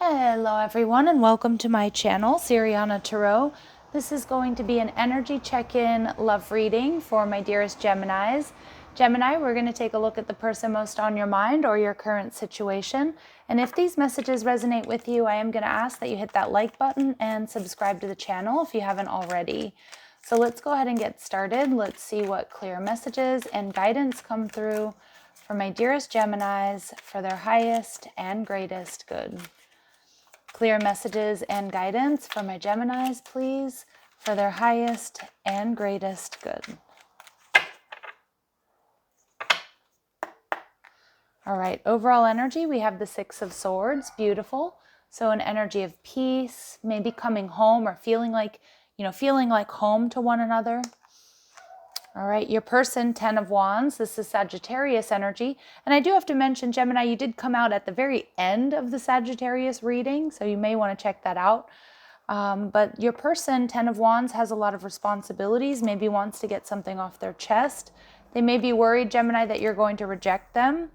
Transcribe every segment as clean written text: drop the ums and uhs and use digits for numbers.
Hello everyone and welcome to my channel, Siriana Tarot. This is going to be an energy check-in love reading for my dearest Geminis. Gemini, we're going to take a look at the person most on your mind or your current situation. And if these messages resonate with you, I am going to ask that you hit that like button and subscribe to the channel if you haven't already. So let's go ahead and get started. Let's see what clear messages and guidance come through for my dearest Geminis for their highest and greatest good. Clear messages and guidance for my Geminis, please, for their highest and greatest good. All right, overall energy, we have the Six of Swords, beautiful. So an energy of peace, maybe coming home or feeling like home to one another. All right, your person, Ten of Wands, this is Sagittarius energy. And I do have to mention, Gemini, you did come out at the very end of the Sagittarius reading, so you may want to check that out. But your person, Ten of Wands, has a lot of responsibilities, maybe wants to get something off their chest. They may be worried, Gemini, that you're going to reject them.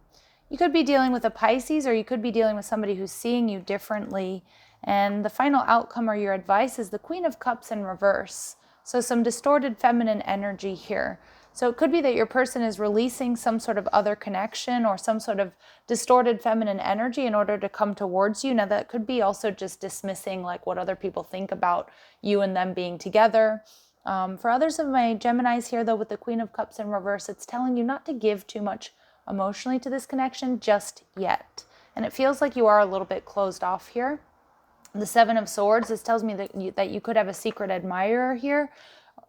You could be dealing with a Pisces, or you could be dealing with somebody who's seeing you differently. And the final outcome or your advice is the Queen of Cups in reverse. So some distorted feminine energy here. So it could be that your person is releasing some sort of other connection or some sort of distorted feminine energy in order to come towards you. Now that could be also just dismissing like what other people think about you and them being together. For others of my Geminis here though, with the Queen of Cups in reverse, it's telling you not to give too much emotionally to this connection just yet. And it feels like you are a little bit closed off here. The Seven of Swords, this tells me that you could have a secret admirer here,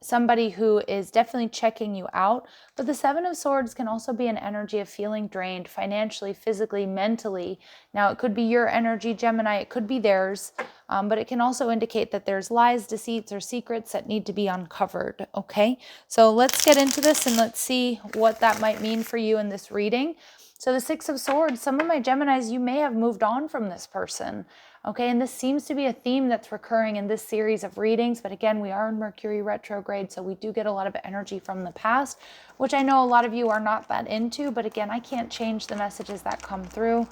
somebody who is definitely checking you out. But the Seven of Swords can also be an energy of feeling drained financially, physically, mentally. Now, it could be your energy, Gemini, it could be theirs, but it can also indicate that there's lies, deceits, or secrets that need to be uncovered, okay? So let's get into this and let's see what that might mean for you in this reading. So the Six of Swords, some of my Geminis, you may have moved on from this person. Okay, and this seems to be a theme that's recurring in this series of readings. But again, we are in Mercury retrograde, so we do get a lot of energy from the past, which I know a lot of you are not that into. But again, I can't change the messages that come through.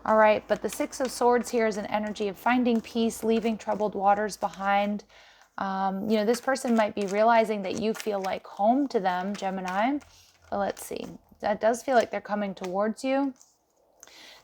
All right, but the Six of Swords here is an energy of finding peace, leaving troubled waters behind. This person might be realizing that you feel like home to them, Gemini. But let's see. That does feel like they're coming towards you.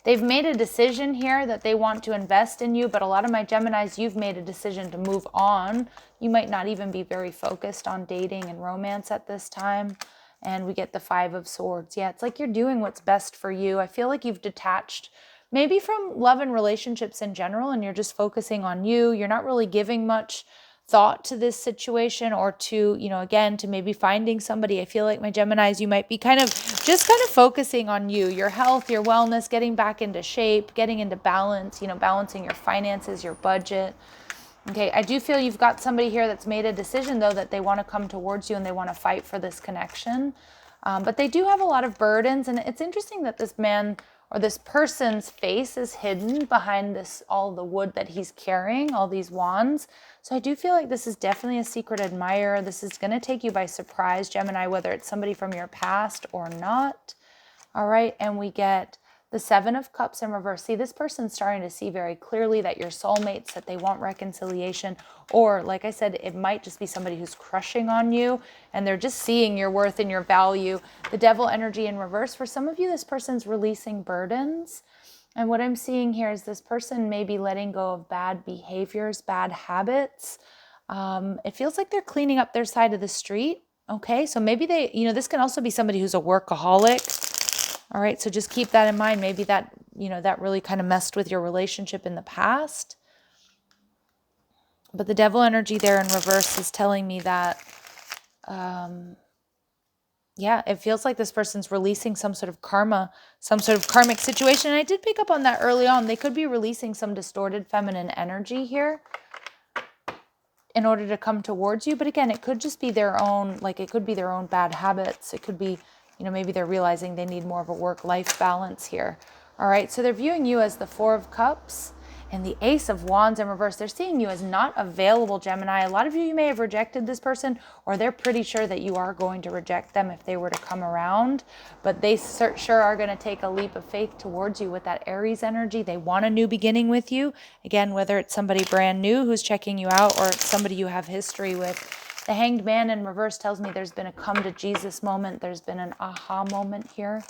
They've made a decision here that they want to invest in you, but a lot of my Geminis, you've made a decision to move on. You might not even be very focused on dating and romance at this time. And we get the Five of Swords. Yeah, it's like you're doing what's best for you. I feel like you've detached maybe from love and relationships in general, and you're just focusing on you. You're not really giving much thought to this situation or to, again, to maybe finding somebody. I feel like my Geminis, you might be kind of focusing on you, your health, your wellness, getting back into shape, getting into balance, balancing your finances, your budget. Okay, I do feel you've got somebody here that's made a decision though that they want to come towards you and they want to fight for this connection. But they do have a lot of burdens, and it's interesting that this man or this person's face is hidden behind all the wood that he's carrying, all these wands. So I do feel like this is definitely a secret admirer. This is going to take you by surprise, Gemini, whether it's somebody from your past or not. All right, and we get the Seven of Cups in reverse. See, this person's starting to see very clearly that you're soulmates, that they want reconciliation, or like I said, it might just be somebody who's crushing on you and they're just seeing your worth and your value. The Devil energy in reverse. For some of you, this person's releasing burdens. And what I'm seeing here is this person may be letting go of bad behaviors, bad habits. It feels like they're cleaning up their side of the street. Okay, so maybe they, this can also be somebody who's a workaholic. All right, so just keep that in mind. Maybe that, that really kind of messed with your relationship in the past. But the Devil energy there in reverse is telling me that, it feels like this person's releasing some sort of karma, some sort of karmic situation. And I did pick up on that early on. They could be releasing some distorted feminine energy here in order to come towards you. But again, it could just be their own, it could be their own bad habits. It could be, maybe they're realizing they need more of a work-life balance here. All right, so they're viewing you as the Four of Cups. And the Ace of Wands in reverse, they're seeing you as not available, Gemini. A lot of you may have rejected this person, or they're pretty sure that you are going to reject them if they were to come around. But they sure are going to take a leap of faith towards you with that Aries energy. They want a new beginning with you. Again, whether it's somebody brand new who's checking you out or it's somebody you have history with. The Hanged Man in reverse tells me there's been a come to Jesus moment. There's been an aha moment here.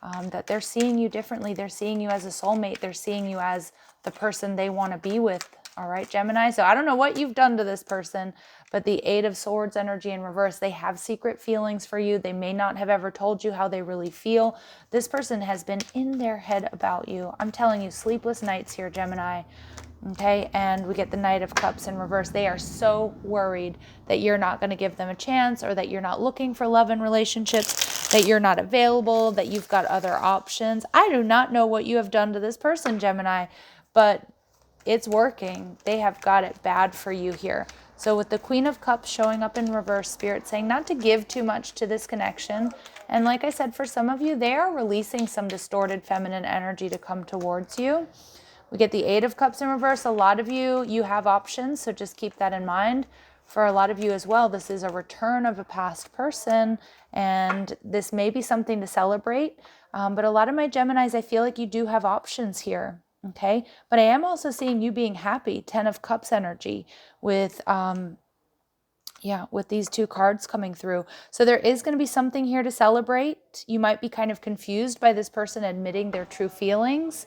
That they're seeing you differently. They're seeing you as a soulmate. They're seeing you as the person they want to be with. All right, Gemini. So I don't know what you've done to this person, but the Eight of Swords energy in reverse, they have secret feelings for you. They may not have ever told you how they really feel. This person has been in their head about you. I'm telling you, sleepless nights here, Gemini. Okay, and we get the Knight of Cups in reverse. They are so worried that you're not going to give them a chance, or that you're not looking for love and relationships, that you're not available, that you've got other options. I do not know what you have done to this person, Gemini, but it's working. They have got it bad for you here. So with the Queen of Cups showing up in reverse, Spirit saying not to give too much to this connection. And like I said, for some of you, they are releasing some distorted feminine energy to come towards you. We get the Eight of Cups in reverse. A lot of you have options, so just keep that in mind. For a lot of you as well, this is a return of a past person, and this may be something to celebrate. But a lot of my Geminis, I feel like you do have options here, okay? But I am also seeing you being happy, Ten of Cups energy, with with these two cards coming through. So there is going to be something here to celebrate. You might be kind of confused by this person admitting their true feelings.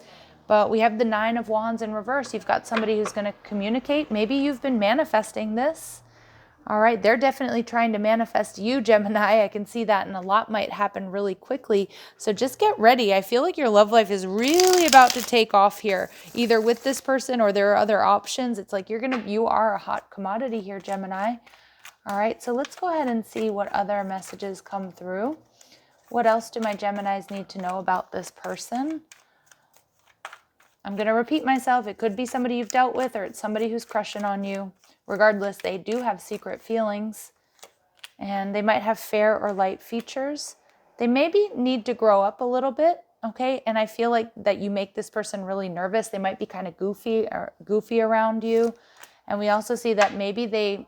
But we have the Nine of Wands in reverse. You've got somebody who's going to communicate. Maybe you've been manifesting this. All right, they're definitely trying to manifest you, Gemini. I can see that, and a lot might happen really quickly. So just get ready. I feel like your love life is really about to take off here, either with this person or there are other options. It's like you are a hot commodity here, Gemini. All right, so let's go ahead and see what other messages come through. What else do my Geminis need to know about this person? I'm going to repeat myself. It could be somebody you've dealt with, or it's somebody who's crushing on you. Regardless, they do have secret feelings, and they might have fair or light features. They maybe need to grow up a little bit, okay? And I feel like that you make this person really nervous. They might be kind of goofy around you. And we also see that maybe they,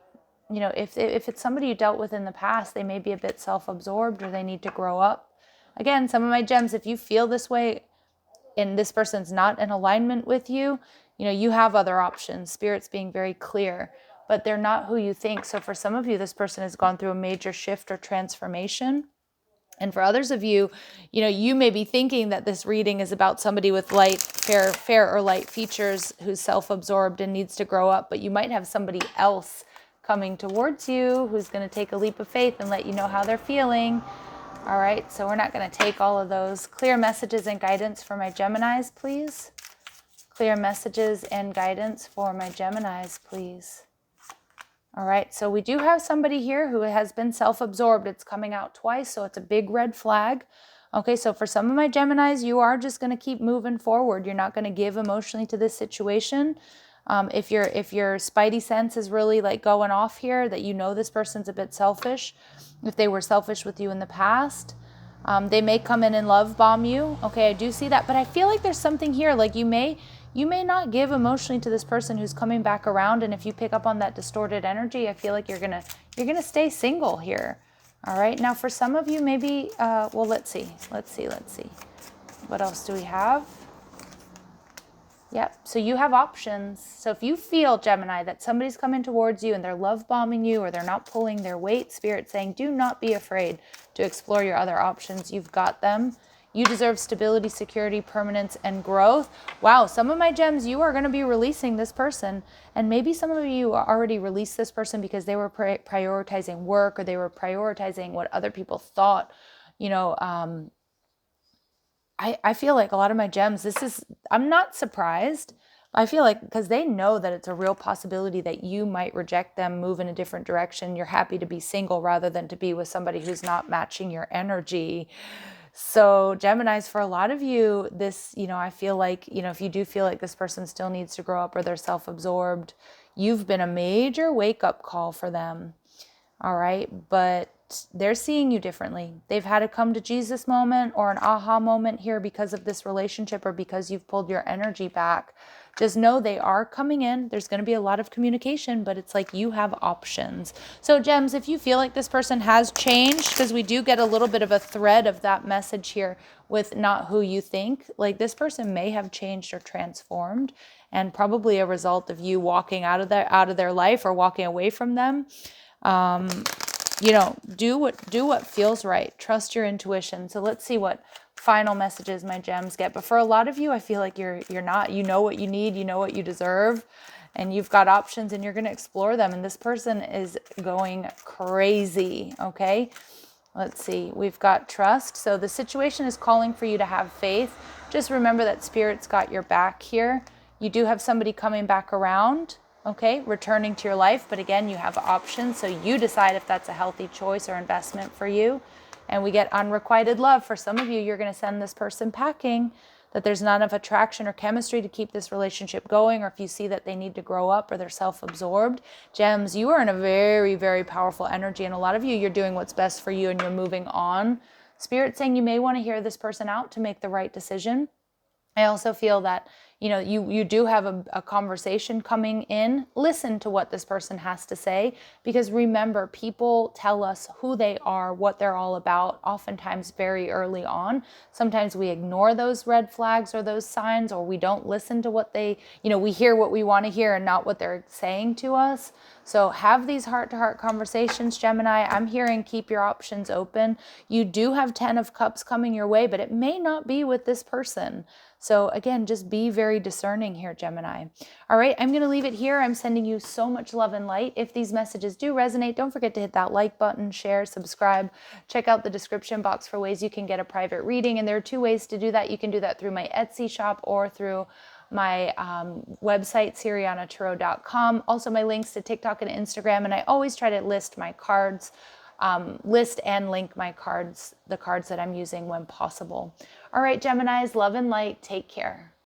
if it's somebody you dealt with in the past, they may be a bit self-absorbed, or they need to grow up. Again, some of my gems, if you feel this way, and this person's not in alignment with you, you have other options. Spirit's being very clear, but they're not who you think. So for some of you, this person has gone through a major shift or transformation. And for others of you, you may be thinking that this reading is about somebody with fair or light features who's self-absorbed and needs to grow up, but you might have somebody else coming towards you who's going to take a leap of faith and let you know how they're feeling. All right, so we're not going to take all of those. Clear messages and guidance for my Geminis, please. Clear messages and guidance for my Geminis, please. All right, so we do have somebody here who has been self-absorbed. It's coming out twice, so it's a big red flag. Okay, so for some of my Geminis, you are just going to keep moving forward. You're not going to give emotionally to this situation. If your spidey sense is really like going off here, that this person's a bit selfish, if they were selfish with you in the past, they may come in and love bomb you. Okay, I do see that, but I feel like there's something here, like you may not give emotionally to this person who's coming back around, and if you pick up on that distorted energy, I feel like you're gonna stay single here. All right, now for some of you, maybe well, let's see. What else do we have? Yep, so you have options. So if you feel, Gemini, that somebody's coming towards you and they're love bombing you, or they're not pulling their weight, Spirit saying, do not be afraid to explore your other options. You've got them. You deserve stability, security, permanence, and growth. Wow, some of my gems, you are going to be releasing this person. And maybe some of you already released this person because they were prioritizing work, or they were prioritizing what other people thought. I feel like a lot of my gems, I'm not surprised. I feel like because they know that it's a real possibility that you might reject them, move in a different direction. You're happy to be single rather than to be with somebody who's not matching your energy. So Geminis, for a lot of you, this, I feel like, if you do feel like this person still needs to grow up, or they're self-absorbed, you've been a major wake-up call for them. All right. But they're seeing you differently. They've had a come to Jesus moment or an aha moment here because of this relationship or because you've pulled your energy back. Just know they are coming in. There's going to be a lot of communication, but it's like you have options. So gems, if you feel like this person has changed, because we do get a little bit of a thread of that message here with not who you think, like this person may have changed or transformed, and probably a result of you walking out of their life or walking away from them. You know, do what feels right. Trust your intuition. So let's see what final messages my gems get. But for a lot of you, I feel like you're not, you know what you need, you know what you deserve, and you've got options and you're going to explore them. And this person is going crazy. Okay. Let's see. We've got trust. So the situation is calling for you to have faith. Just remember that Spirit's got your back here. You do have somebody coming back around, okay, returning to your life. But again, you have options. So you decide if that's a healthy choice or investment for you. And we get unrequited love. For some of you, you're going to send this person packing, that there's not enough attraction or chemistry to keep this relationship going, or if you see that they need to grow up or they're self-absorbed. Gems, you are in a very, very powerful energy. And a lot of you, you're doing what's best for you and you're moving on. Spirit saying you may want to hear this person out to make the right decision. I also feel that, you know, you do have a conversation coming in. Listen to what this person has to say, because remember, people tell us who they are, what they're all about, oftentimes very early on. Sometimes we ignore those red flags or those signs, or we don't listen to what they, you know, we hear what we want to hear and not what they're saying to us. So have these heart-to-heart conversations, Gemini. I'm hearing keep your options open. You do have 10 of Cups coming your way, but it may not be with this person. So again, just be very discerning here, Gemini. All right, I'm going to leave it here. I'm sending you so much love and light. If these messages do resonate, don't forget to hit that like button, share, subscribe. Check out the description box for ways you can get a private reading. And there are 2 ways to do that. You can do that through my Etsy shop or through my website, Sirianatarot.com. Also, my links to TikTok and Instagram. And I always try to list my cards, list and link my cards, the cards that I'm using when possible. All right, Geminis, love and light. Take care.